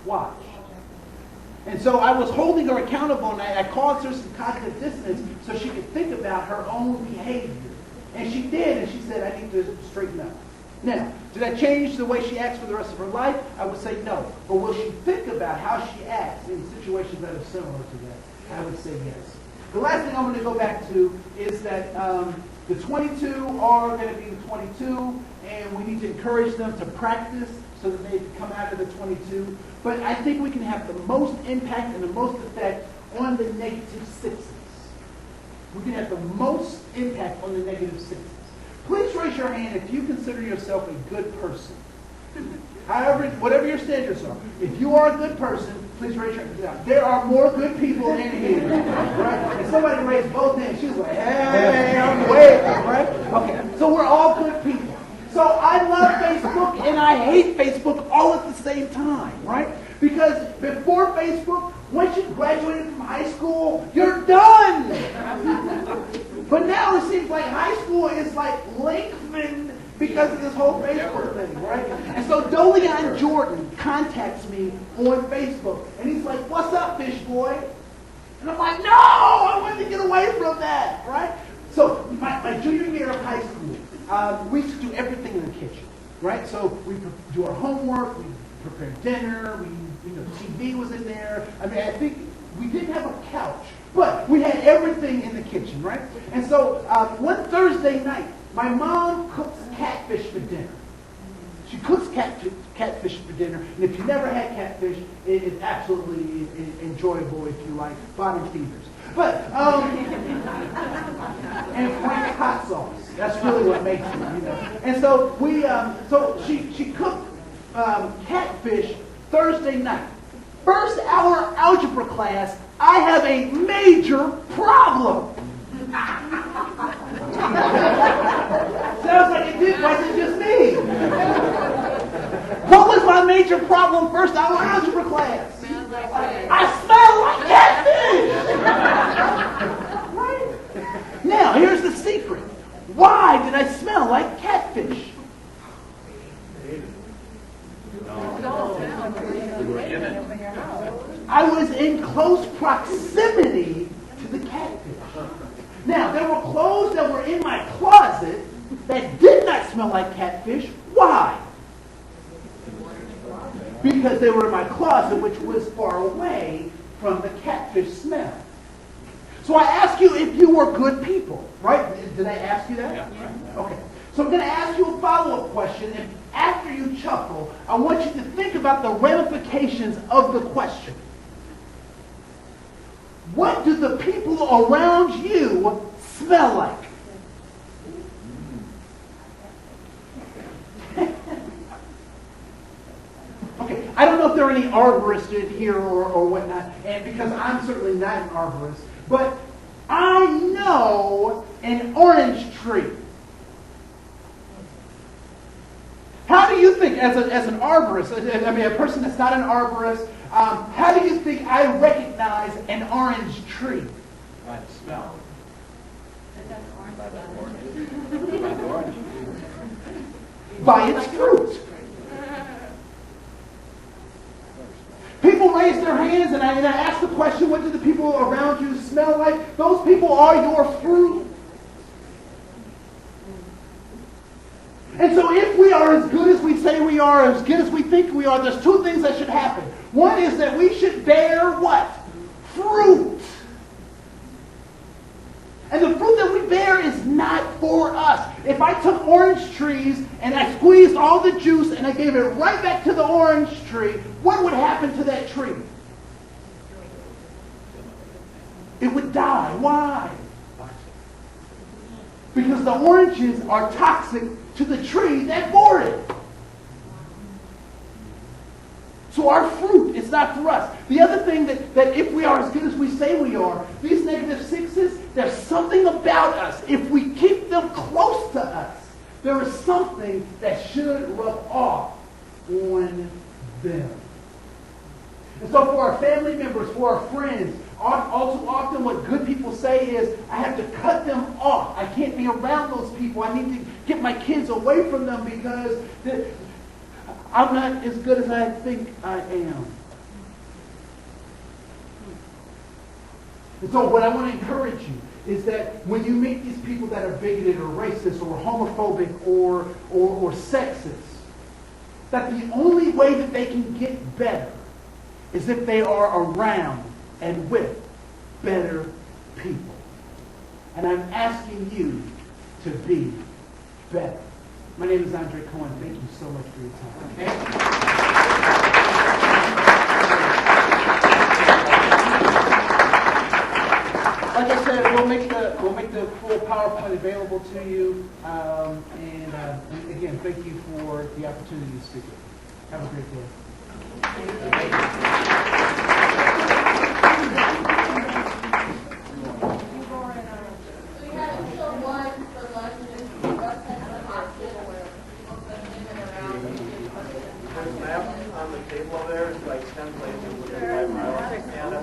watched. And so I was holding her accountable, and I caused her some cognitive dissonance so she could think about her own behavior. And she did, and she said, I need to straighten up. Now, did that change the way she acts for the rest of her life? I would say no. But will she think about how she acts in situations that are similar to that? I would say yes. The last thing I'm going to go back to is that the 22 are going to be the 22, and we need to encourage them to practice so that they can come out of the 22. But I think we can have the most impact and the most effect on the negative sixes. We can have the most impact on the negative sixes. Please raise your hand if you consider yourself a good person. However, whatever your standards are. If you are a good person, please raise your hand. There are more good people in here. Right? And somebody raised both hands. She was like, hey, I'm waiting. Right? Okay. So we're all good people. So I love Facebook and I hate Facebook all at the same time. Right? Because before Facebook, once you graduated from high school, you're done. But now it seems like high school is like lengthened because of this whole Facebook thing, right? And so Dolion Jordan contacts me on Facebook, and he's like, what's up, fish boy? And I'm like, no, I want to get away from that, right? So my junior year of high school, we used to do everything in the kitchen, right? So we do our homework, we prepare dinner, TV was in there. I mean, I think we didn't have a couch, but we had everything in the kitchen, right? And so one Thursday night, my mom cooks catfish for dinner. She cooks catfish for dinner, and if you never had catfish, it is absolutely enjoyable if you like bottom feeders. But, and Frank's hot sauce. That's really what makes it, And so she cooked catfish Thursday night. First hour algebra class, I have a major problem. Sounds like it wasn't just me. What was my major problem first hour algebra class? I smell like catfish. Right? Now, here's the secret. Why did I smell like catfish? I was in close proximity to the catfish. Now, there were clothes that were in my closet that did not smell like catfish. Why? Because they were in my closet, which was far away from the catfish smell. So I asked you if you were good people, right? Did I ask you that? Yeah. Okay. So I'm going to ask you a follow-up question, and after you chuckle, I want you to think about the ramifications of the question. What do the people around you smell like? Okay, I don't know if there are any arborists in here or whatnot, and because I'm certainly not an arborist, but I know an orange tree. How do you think, as an arborist, I mean a person that's not an arborist, how do you think I recognize an orange tree? By the smell. By its fruit. People raise their hands, and I ask the question, what do the people around you smell like? Those people are your fruit. And so if we are as good as we say we are, as good as we think we are, there's two things that should happen. One is that we should bear what? Fruit. And the fruit that we bear is not for us. If I took orange trees and I squeezed all the juice and I gave it right back to the orange tree, what would happen to that tree? It would die. Why? Because the oranges are toxic to the tree that bore it. So our fruit is not for us. The other thing that if we are as good as we say we are, these negative sixes, there's something about us. If we keep them close to us, there is something that should rub off on them. And so for our family members, for our friends, all too often what good people say is, I have to cut them off. I can't be around those people. I need to get my kids away from them because I'm not as good as I think I am. And so what I want to encourage you is that when you meet these people that are bigoted or racist or homophobic or sexist, that the only way that they can get better is if they are around and with better people. And I'm asking you to be better. My name is Andre Koen. Thank you so much for your time. Okay? Like I said, we'll make the full PowerPoint available to you. And again, thank you for the opportunity to speak with you. Have a great day. We have until 1 for lunch and the bus heads to the hospital where people spend in and around. There's a map on the table there, it's like 10 places within 5 miles. And